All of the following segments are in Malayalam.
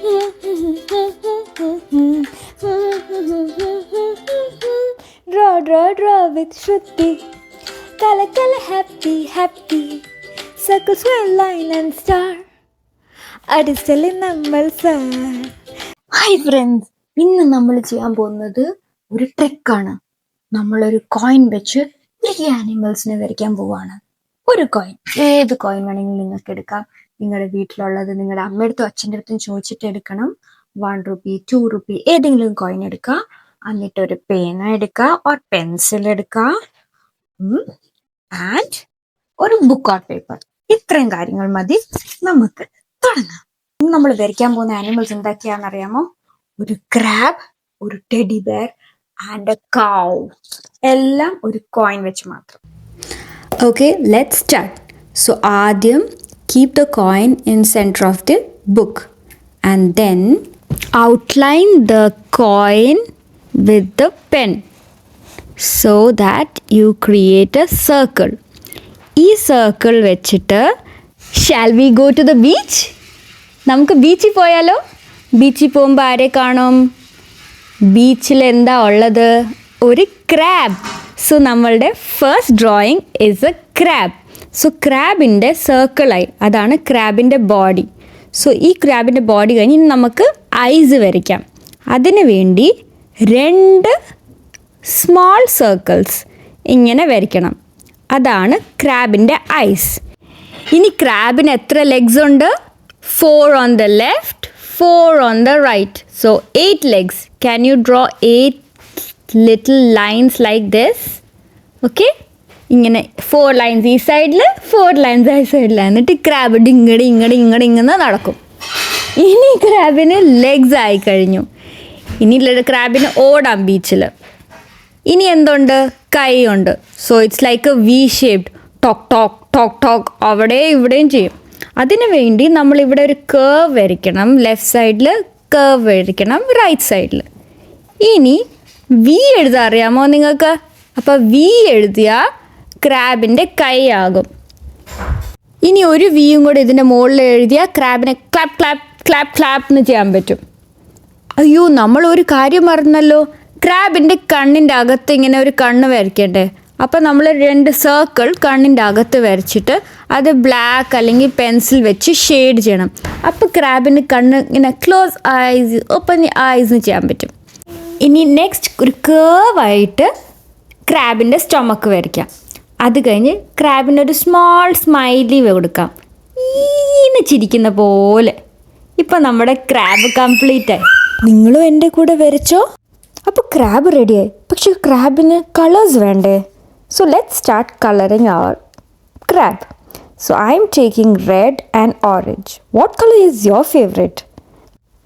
Draw with Shruti. Kala happy. Circle, square, line and star. അടിച്ചല് നമ്മൾ സാർ. ഹായ് ഫ്രണ്ട്സ്, ഇന്ന് നമ്മൾ ചെയ്യാൻ പോകുന്നത് ഒരു ട്രിക്കാണ്. നമ്മളൊരു കോയിൻ വെച്ച് ഈ ആനിമൽസിനെ വരയ്ക്കാൻ പോവാണ്. ഒരു കോയിൻ, ഏത് കോയിൻ വേണമെങ്കിലും നിങ്ങൾക്ക് എടുക്കാം. നിങ്ങളുടെ വീട്ടിലുള്ളത് നിങ്ങളുടെ അമ്മയടുത്തും അച്ഛൻ്റെ അടുത്തും ചോദിച്ചിട്ട് എടുക്കണം. 1 rupee 2 rupee ഏതെങ്കിലും കോയിൻ എടുക്കുക. എന്നിട്ട് ഒരു പേന എടുക്കുക, ഒരു പെൻസിൽ എടുക്കുക, ആൻഡ് ഒരു ബുക്ക് ഓർ പേപ്പർ. ഇത്രയും കാര്യങ്ങൾ മതി, നമുക്ക് തുടങ്ങാം. ഇന്ന് നമ്മൾ വരയ്ക്കാൻ പോകുന്ന ആനിമൽസ് എന്തൊക്കെയാണെന്ന് അറിയാമോ? ഒരു ക്രാബ്, ഒരു teddy bear and a cow. എല്ലാം ഒരു കോയിൻ വെച്ച് മാത്രം. Okay, let's start. സോ ആദ്യം keep the coin in center of the book and then outline the coin with the pen so that you create a circle. ഈ സർക്കിൾ വെച്ചിട്ട് shall we go to the beach? നമുക്ക് ബീച്ചിൽ പോയാലോ? ബീച്ചിൽ പോകുമ്പോൾ ആരെ കാണും? ബീച്ചിൽ എന്താ ഉള്ളത്? ഒരു ക്രാബ്. സോ നമ്മളുടെ first drawing is a crab. So ക്രാബിൻ്റെ സർക്കിളായി, അതാണ് ക്രാബിൻ്റെ ബോഡി. സോ ഈ ക്രാബിൻ്റെ ബോഡി കഴിഞ്ഞ് നമുക്ക് ഐസ് വരയ്ക്കാം. അതിനു വേണ്ടി 2 സ്മോൾ സർക്കിൾസ് ഇങ്ങനെ വരയ്ക്കണം. അതാണ് ക്രാബിൻ്റെ ഐസ്. ഇനി ക്രാബിന് എത്ര ലെഗ്സ് ഉണ്ട്? 4 on the left, 4 on the right. So 8 legs. Can you draw 8 little lines like this? Okay? ഇങ്ങനെ 4 lines ഈ സൈഡിൽ, 4 lines ഈ സൈഡിൽ. എന്നിട്ട് ക്രാബ് ഇങ്ങനെ നടക്കും. ഇനി ക്രാബിന് ലെഗ്സ് ആയി കഴിഞ്ഞു. ഇനി ക്രാബിന് ഓടാം ബീച്ചിൽ. ഇനി എന്തുണ്ട്? കൈ ഉണ്ട്. So it's like a V shaped. ടോക്ക് ടോക്ക് ടോക്ക് ടോക്ക് അവിടെ ഇവിടെയും ചെയ്യും. അതിനു വേണ്ടി നമ്മളിവിടെ ഒരു കേർവ് വരയ്ക്കണം. ലെഫ്റ്റ് സൈഡിൽ കേർവ് വരയ്ക്കണം, റൈറ്റ് സൈഡിൽ. ഇനി വി എഴുതാൻ അറിയാമോ നിങ്ങൾക്ക്? അപ്പോൾ വി എഴുതിയാൽ ക്രാബിൻ്റെ കൈ ആകും. ഇനി ഒരു വിയും കൂടെ ഇതിൻ്റെ മുകളിൽ എഴുതിയാൽ ക്രാബിനെ ക്ലാപ്പ് ക്ലാപ്പ് ക്ലാപ്പ് ക്ലാപ്പ് എന്ന് ചെയ്യാൻ പറ്റും. അയ്യോ, നമ്മളൊരു കാര്യം മറന്നല്ലോ. ക്രാബിൻ്റെ കണ്ണിൻ്റെ അകത്ത് ഇങ്ങനെ ഒരു കണ്ണ് വരയ്ക്കണ്ടേ? അപ്പോൾ നമ്മൾ 2 സർക്കിൾ കണ്ണിൻ്റെ അകത്ത് വരച്ചിട്ട് അത് ബ്ലാക്ക് അല്ലെങ്കിൽ പെൻസിൽ വെച്ച് ഷെയ്ഡ് ചെയ്യണം. അപ്പോൾ ക്രാബിൻ്റെ കണ്ണ് ഇങ്ങനെ ക്ലോസ് ഐസ്, ഓപ്പൺ ഐസ് എന്ന് ചെയ്യാൻ പറ്റും. ഇനി നെക്സ്റ്റ് ഒരു കേർവായിട്ട് ക്രാബിൻ്റെ സ്റ്റൊമക്ക് വരയ്ക്കാം. അത് കഴിഞ്ഞ് ക്രാബിനൊരു സ്മോൾ സ്മൈലി കൊടുക്കാം, ഈന്ന് ചിരിക്കുന്ന പോലെ. ഇപ്പം നമ്മുടെ ക്രാബ് കംപ്ലീറ്റ് ആയി. നിങ്ങളും എൻ്റെ കൂടെ വരച്ചോ? അപ്പോൾ ക്രാബ് റെഡിയായി. പക്ഷെ ക്രാബിന് കളേഴ്സ് വേണ്ടേ? So let's start coloring our crab. So I am taking red and orange. What color is your favorite?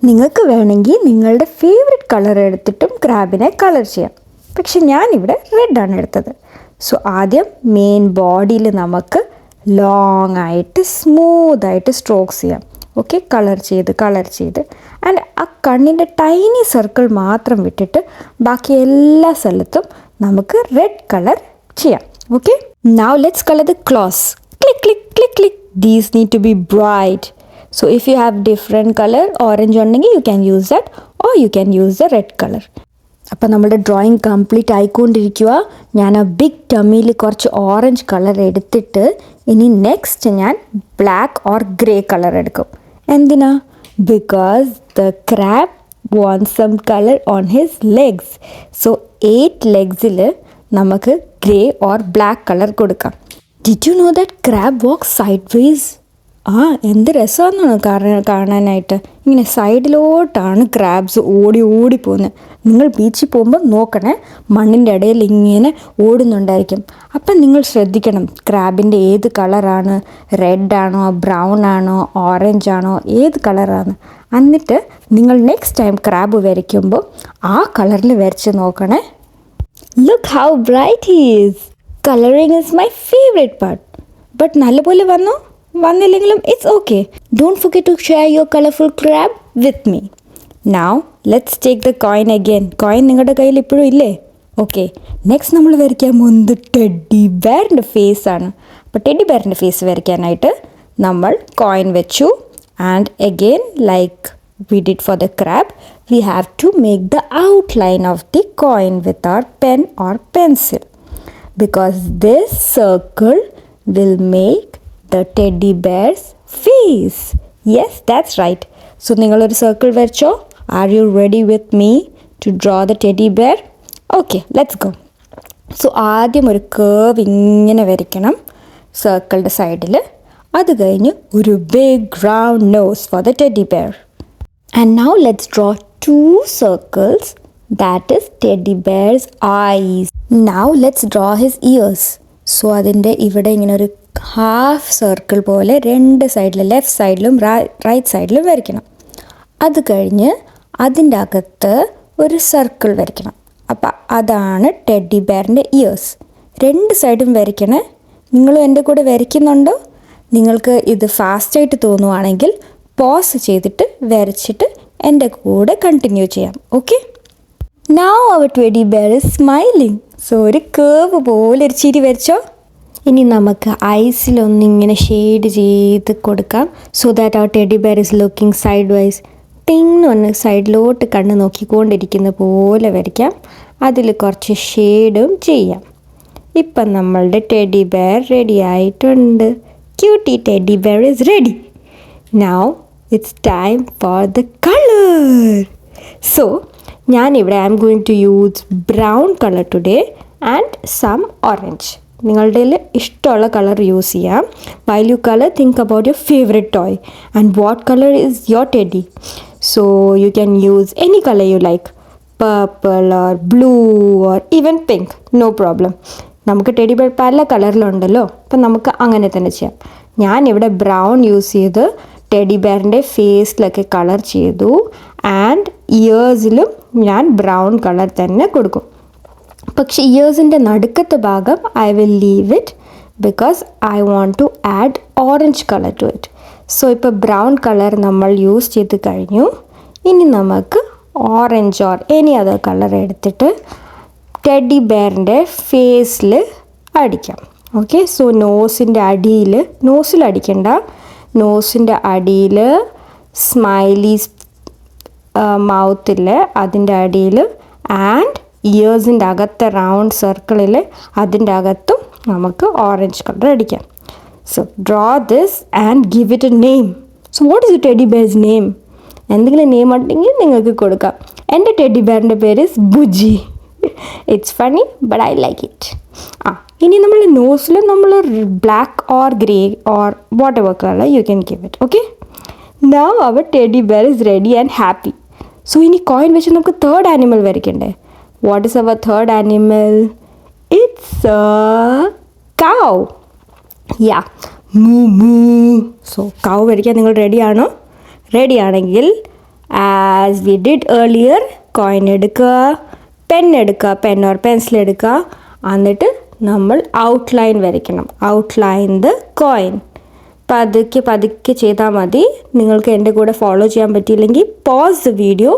നിങ്ങൾക്ക് വേണമെങ്കിൽ നിങ്ങളുടെ ഫേവറേറ്റ് കളർ എടുത്തിട്ടും ക്രാബിനെ കളർ ചെയ്യാം. പക്ഷെ ഞാനിവിടെ റെഡാണ് എടുത്തത്. സോ ആദ്യം മെയിൻ ബോഡിയിൽ നമുക്ക് ലോങ് ആയിട്ട് സ്മൂത്തായിട്ട് സ്ട്രോക്സ് ചെയ്യാം. ഓക്കെ, കളർ ചെയ്ത് ആൻഡ് ആ കണ്ണിൻ്റെ ടൈനി സർക്കിൾ മാത്രം വിട്ടിട്ട് ബാക്കി എല്ലാ സ്ഥലത്തും നമുക്ക് റെഡ് കളർ ചെയ്യാം. Okay, now let's color the claws. Click click click click. These need to be bright. So if you have different color, orange ഉണ്ടെങ്കിൽ you can use that or you can use the red color. അപ്പോൾ നമ്മുടെ ഡ്രോയിങ് കംപ്ലീറ്റ് ആയിക്കൊണ്ടിരിക്കുക. ഞാൻ ആ ബിഗ് ടമ്മിയിൽ കുറച്ച് ഓറഞ്ച് കളർ എടുത്തിട്ട് ഇനി നെക്സ്റ്റ് ഞാൻ ബ്ലാക്ക് ഓർ ഗ്രേ കളർ എടുക്കും. എന്തിനാ? Because the crab wants some color on his legs. So 8 ലെഗ്സിൽ നമുക്ക് ഗ്രേ ഓർ ബ്ലാക്ക് കളർ കൊടുക്കാം. Did you know that crab walk side vase? എന്ത് രസമാണെന്നാണ് കാണാനായിട്ട്. ഇങ്ങനെ സൈഡിലോട്ടാണ് ക്രാബ്സ് ഓടി പോകുന്നത്. നിങ്ങൾ ബീച്ചിൽ പോകുമ്പോൾ നോക്കണേ, മണ്ണിൻ്റെ ഇടയിൽ ഇങ്ങനെ ഓടുന്നുണ്ടായിരിക്കും. അപ്പം നിങ്ങൾ ശ്രദ്ധിക്കണം ക്രാബിൻ്റെ ഏത് കളറാണ്, റെഡ് ആണോ, ബ്രൗൺ ആണോ, ഓറഞ്ച് ആണോ, ഏത് കളറാണ്. എന്നിട്ട് നിങ്ങൾ നെക്സ്റ്റ് ടൈം ക്രാബ് വരയ്ക്കുമ്പോൾ ആ കളറിൽ വരച്ച് നോക്കണേ. Look how bright he is. Coloring is my favorite part. But നല്ലപോലെ വന്നില്ലെങ്കിലും it's okay. Don't forget to share your colorful crab with me. Now let's take the coin again. Coin നിങ്ങളുടെ കയ്യിൽ ഇപ്പോഴും ഇല്ലേ? ഓക്കെ, നെക്സ്റ്റ് നമ്മൾ വരയ്ക്കാൻ പോകുന്നത് ടെഡി ബെയറിൻ്റെ ഫേസ് ആണ്. അപ്പോൾ ടെഡി ബെയറിൻ്റെ ഫേസ് വരയ്ക്കാനായിട്ട് നമ്മൾ കോയിൻ വെച്ചു and again like we did for the crab, we have to make the outline of the coin with our pen or pencil, because this circle will make the teddy bear's face. Yes, that's right. So നിങ്ങളൊരു circle വരച്ചോ? Are you ready with me to draw the teddy bear? Okay, let's go. So ആദ്യം ഒരു curve ഇങ്ങനെ വരയ്ക്കണം സർക്കിളിൻ്റെ സൈഡിൽ. അത് കഴിഞ്ഞ് ഒരു big round nose for the teddy bear. And now let's draw 2 circles, that is teddy bear's eyes. Now let's draw his ears. So അതിൻ്റെ ഇവിടെ ഇങ്ങനെ ഒരു ഹാഫ് സർക്കിൾ പോലെ രണ്ട് സൈഡിലും ലെഫ്റ്റ് സൈഡിലും റൈറ്റ് സൈഡിലും വരയ്ക്കണം. അത് കഴിഞ്ഞ് അതിൻ്റെ അകത്ത് ഒരു സർക്കിൾ വരയ്ക്കണം. അപ്പം അതാണ് ടെഡി ബെയറിൻ്റെ ഇയേഴ്സ്. രണ്ട് സൈഡും വരയ്ക്കണേ. നിങ്ങളും എൻ്റെ കൂടെ വരയ്ക്കുന്നുണ്ടോ? നിങ്ങൾക്ക് ഇത് ഫാസ്റ്റായിട്ട് തോന്നുവാണെങ്കിൽ പോസ് ചെയ്തിട്ട് വരച്ചിട്ട് എൻ്റെ കൂടെ കണ്ടിന്യൂ ചെയ്യാം. Okay, now our teddy bear is smiling. So ഒരു കേവ് പോലെ ഒരു ചിരി വരച്ചോ. ഇനി നമുക്ക് ഐസിലൊന്നിങ്ങനെ ഷെയ്ഡ് ചെയ്ത് കൊടുക്കാം. So that our teddy bear is looking side wise. ടിങ് ഒന്ന് സൈഡിലോട്ട് കണ്ണ് നോക്കിക്കൊണ്ടിരിക്കുന്ന പോലെ വരയ്ക്കാം. അതിൽ കുറച്ച് ഷെയ്ഡും ചെയ്യാം. ഇപ്പം നമ്മളുടെ ടെഡി ബെയർ റെഡി ആയിട്ടുണ്ട്. Cutie teddy bear is ready. Now it's time for the colour. So ഞാനിവിടെ I am going to use brown colour today and some orange. നിങ്ങളുടെ ഇഷ്ടമുള്ള കളർ യൂസ് ചെയ്യാം. While you colour, think about your favourite toy and what colour is your teddy. So you can use any colour you like, purple or blue or even pink, no problem. നമുക്ക് ടെഡി ബെയർ പല കളറിലുണ്ടല്ലോ, അപ്പം നമുക്ക് അങ്ങനെ തന്നെ ചെയ്യാം. ഞാനിവിടെ ബ്രൗൺ യൂസ് ചെയ്ത് ടെഡി ബെയറിൻ്റെ ഫേസിലൊക്കെ കളർ ചെയ്തു. ആൻഡ് ഇയേഴ്സിലും ഞാൻ ബ്രൗൺ കളർ തന്നെ കൊടുക്കും. പക്ഷേ ഇയേഴ്സിൻ്റെ നടുക്കത്തെ ഭാഗം I will leave it because I want to add orange colour to it. So ഇപ്പോൾ ബ്രൗൺ കളർ നമ്മൾ യൂസ് ചെയ്ത് കഴിഞ്ഞു. ഇനി നമുക്ക് orange or any other colour എടുത്തിട്ട് ടെഡി ബെയറിൻ്റെ ഫേസിൽ അടിക്കാം. ഓക്കെ, സോ നോസിൻ്റെ അടിയിൽ, നോസിൽ അടിക്കണ്ട, നോസിൻ്റെ അടിയിൽ സ്മൈലീസ് മൗത്തിൽ അതിൻ്റെ അടിയിൽ ആൻഡ് ഇയേഴ്സിൻ്റെ അകത്തെ റൗണ്ട് സർക്കിളിൽ അതിൻ്റെ അകത്തും നമുക്ക് ഓറഞ്ച് കളർ അടിക്കാം. So draw this and give it a name. So what is teddy bear's name? എന്തെങ്കിലും നെയിം ഉണ്ടെങ്കിൽ നിങ്ങൾക്ക് കൊടുക്കാം. എൻ്റെ ടെഡി ബെയറിൻ്റെ പേര് is Bujji. It's funny but I like it. ഇനി നമ്മൾ നോസിൽ നമ്മൾ black or grey or whatever colour you can give it. Okay, now our teddy bear is ready and happy. So ഇനി കോയിൻ വെച്ച് നമുക്ക് third animal വരയ്ക്കണ്ടേ? What is our third animal? It's a cow. Yeah, moo moo. So cow വരയ്ക്കാൻ നിങ്ങൾ റെഡിയാണോ? റെഡി ആണെങ്കിൽ as we did earlier, coin എടുക്കുക, പെൻ എടുക്കുക, പെൻ ഓർ പെൻസിൽ എടുക്കുക, എന്നിട്ട് നമ്മൾ ഔട്ട്ലൈൻ വരയ്ക്കണം. Outline the coin. പതുക്കെ പതുക്കെ ചെയ്താൽ മതി. നിങ്ങൾക്ക് എൻ്റെ കൂടെ ഫോളോ ചെയ്യാൻ പറ്റിയില്ലെങ്കിൽ pause the video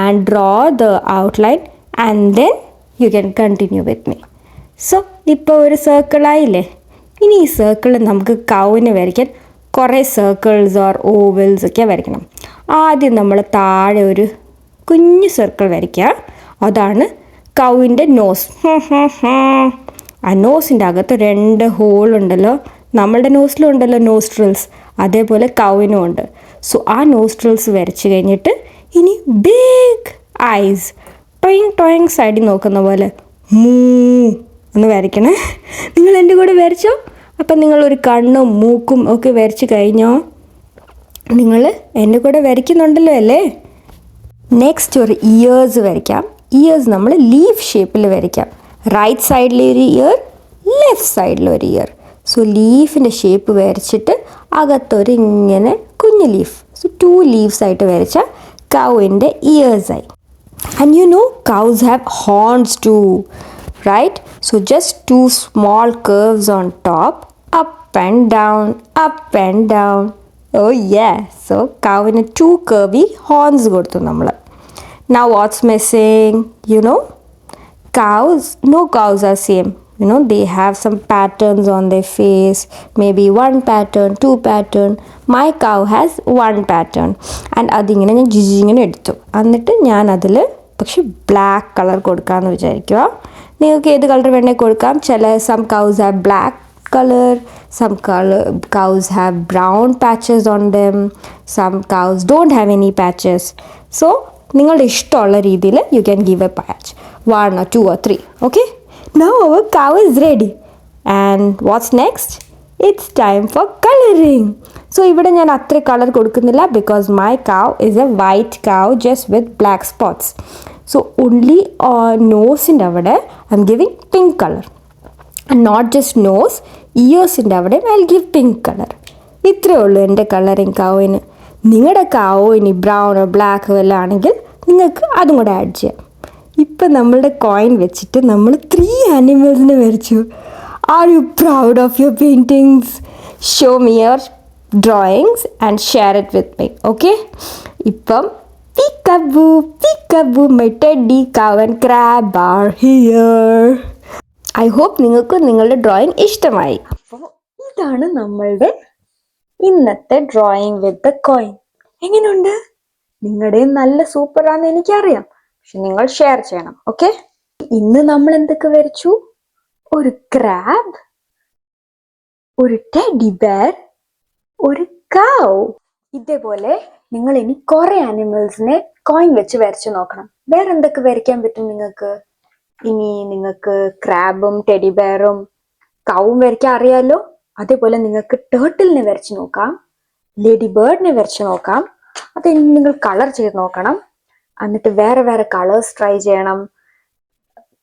and draw the outline and then you can continue with me. So ഇപ്പോൾ ഒരു സർക്കിളായില്ലേ? ഇനി ഈ സർക്കിളിൽ നമുക്ക് കൗവിനെ വരയ്ക്കാൻ കുറേ സർക്കിൾസ് ഓർ ഓവൽസ് ഒക്കെ വരയ്ക്കണം. ആദ്യം നമ്മൾ താഴെ ഒരു കുഞ്ഞു സർക്കിൾ വരയ്ക്കുക. അതാണ് കൗവിൻ്റെ നോസ്. ആ നോസിൻ്റെ അകത്ത് 2 ഹോളുണ്ടല്ലോ. നമ്മളുടെ നോസിലും ഉണ്ടല്ലോ നോസ്ട്രിൽസ്, അതേപോലെ കൗവിനും ഉണ്ട്. സോ ആ നോസ്ട്രിൽസ് വരച്ച് കഴിഞ്ഞിട്ട് ഇനി ബിഗ് ഐസ്, ടോയിങ് ടോയിങ് സൈഡിൽ നോക്കുന്ന പോലെ മൂ ഒന്ന് വരയ്ക്കണേ. നിങ്ങൾ എൻ്റെ കൂടെ വരച്ചോ? അപ്പം നിങ്ങളൊരു കണ്ണും മൂക്കും ഒക്കെ വരച്ച് കഴിഞ്ഞോ? നിങ്ങൾ എൻ്റെ കൂടെ വരയ്ക്കുന്നുണ്ടല്ലോ അല്ലേ? നെക്സ്റ്റ് ഒരു ഇയേഴ്സ് വരയ്ക്കാം. ഇയേഴ്സ് നമ്മൾ ലീഫ് ഷേപ്പിൽ വരയ്ക്കാം. റൈറ്റ് സൈഡിൽ ഒരു ഇയർ, ലെഫ്റ്റ് സൈഡിൽ ഒരു ഇയർ. സോ ലീഫിൻ്റെ ഷേപ്പ് വരച്ചിട്ട് അകത്തൊരു ഇങ്ങനെ കുഞ്ഞ് ലീഫ്. സോ 2 ലീവ്സ് ആയിട്ട് വരച്ചാൽ കൗവിൻ്റെ ഇയേഴ്സായി. And you know cows have horns too, right? So just 2 small curves on top, up and down, up and down. Oh yeah, so cowന് 2 curvy horns കൊടുത്തു നമ്മൾ. Now what's missing? You know, cows, no cows are same. they have some patterns on their face, maybe one pattern, two pattern. My cow has one pattern. And അതിങ്ങനെ ഞാൻ ജിജിങ്ങനെ എടുത്തു. എന്നിട്ട് ഞാൻ അതിൽ പക്ഷെ ബ്ലാക്ക് കളർ കൊടുക്കാമെന്ന് വിചാരിക്കുക. നിങ്ങൾക്ക് ഏത് കളർ വേണേൽ കൊടുക്കാം. some cows have black color, some cows have brown patches on them, some cows don't have any patches. So നിങ്ങളുടെ ഇഷ്ടമുള്ള രീതിയിൽ you can give a patch, 1 or 2 or 3. Okay, now our cow is ready. And what's next? It's time for coloring. So ഇവിടെ ഞാൻ അത്ര കളർ കൊടുക്കുന്നില്ല because my cow is a white cow just with black spots. So only നോസിൻ്റെ അവിടെ I'm giving pink color. And not just nose, ഇയേഴ്സിൻ്റെ അവിടെ I'll give pink color. ഇത്രയേ ഉള്ളൂ എൻ്റെ കളറിങ് കാവിന്. നിങ്ങളുടെ കാവോ ഇനി ബ്രൗണോ ബ്ലാക്കോ എല്ലാം ആണെങ്കിൽ നിങ്ങൾക്ക് അതും കൂടെ ആഡ് ചെയ്യാം. ഇപ്പം നമ്മളുടെ കോയിൻ വെച്ചിട്ട് നമ്മൾ 3 ആനിമൽസിനെ വരച്ചു. Are you proud of your paintings? Show me your drawings and share it with me. Okay, ഇപ്പം Peekaboo, my teddy cow and crab are here. I hope നിങ്ങൾക്ക് നിങ്ങളുടെ ഡ്രോയിങ് ഇഷ്ടമായി. അപ്പോൾ ഇതാണ് നമ്മളുടെ ഇന്നത്തെ ഡ്രോയിങ് വിത്ത് ദ കോയിൻ. എങ്ങനെയുണ്ട്? നിങ്ങളുടെയും നല്ല സൂപ്പറാന്ന് എനിക്കറിയാം, പക്ഷെ നിങ്ങൾ ഷെയർ ചെയ്യണം. ഓക്കെ, ഇന്ന് നമ്മൾ എന്തൊക്കെ വരച്ചു? ഒരു ക്രാബ്, ഒരു ടെഡി ബെയർ, ഒരു കൗ. ഇതേപോലെ നിങ്ങൾ ഇനി കുറെ ആനിമൽസിനെ കോയിൻ വെച്ച് വരച്ചു നോക്കണം. വേറെ എന്തൊക്കെ വരയ്ക്കാൻ പറ്റും നിങ്ങൾക്ക്? ഇനി നിങ്ങൾക്ക് ക്രാബും ടെഡി ബെയറും കൗവും വരയ്ക്കാൻ അറിയാലോ. അതേപോലെ നിങ്ങൾക്ക് ടേർട്ടിലിനെ വരച്ച് നോക്കാം, ലേഡി ബേർഡിനെ വരച്ച് നോക്കാം. അത് നിങ്ങൾ കളർ ചെയ്ത് നോക്കണം. എന്നിട്ട് വേറെ വേറെ കളേഴ്സ് ട്രൈ ചെയ്യണം.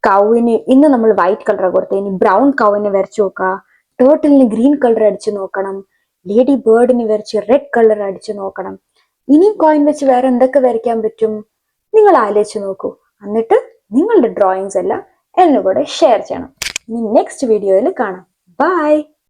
കൗവിന് ഇന്ന് നമ്മൾ വൈറ്റ് കളർ കൊടുത്തത്, ഇനി ബ്രൗൺ കൗവിനെ വരച്ചു നോക്കുക. ടേർട്ടിലിന് ഗ്രീൻ കളർ അടിച്ചു നോക്കണം. ലേഡി ബേർഡിന് വരച്ച് റെഡ് കളർ അടിച്ചു നോക്കണം. ഇനിയും കോയിൻ വെച്ച് വേറെ എന്തൊക്കെ വരയ്ക്കാൻ പറ്റും നിങ്ങൾ ആലോചിച്ച് നോക്കൂ. എന്നിട്ട് നിങ്ങളുടെ ഡ്രോയിങ്സ് എല്ലാം എന്നെ കൂടെ ഷെയർ ചെയ്യണം. ഇനി നെക്സ്റ്റ് വീഡിയോയിൽ കാണാം. ബൈ.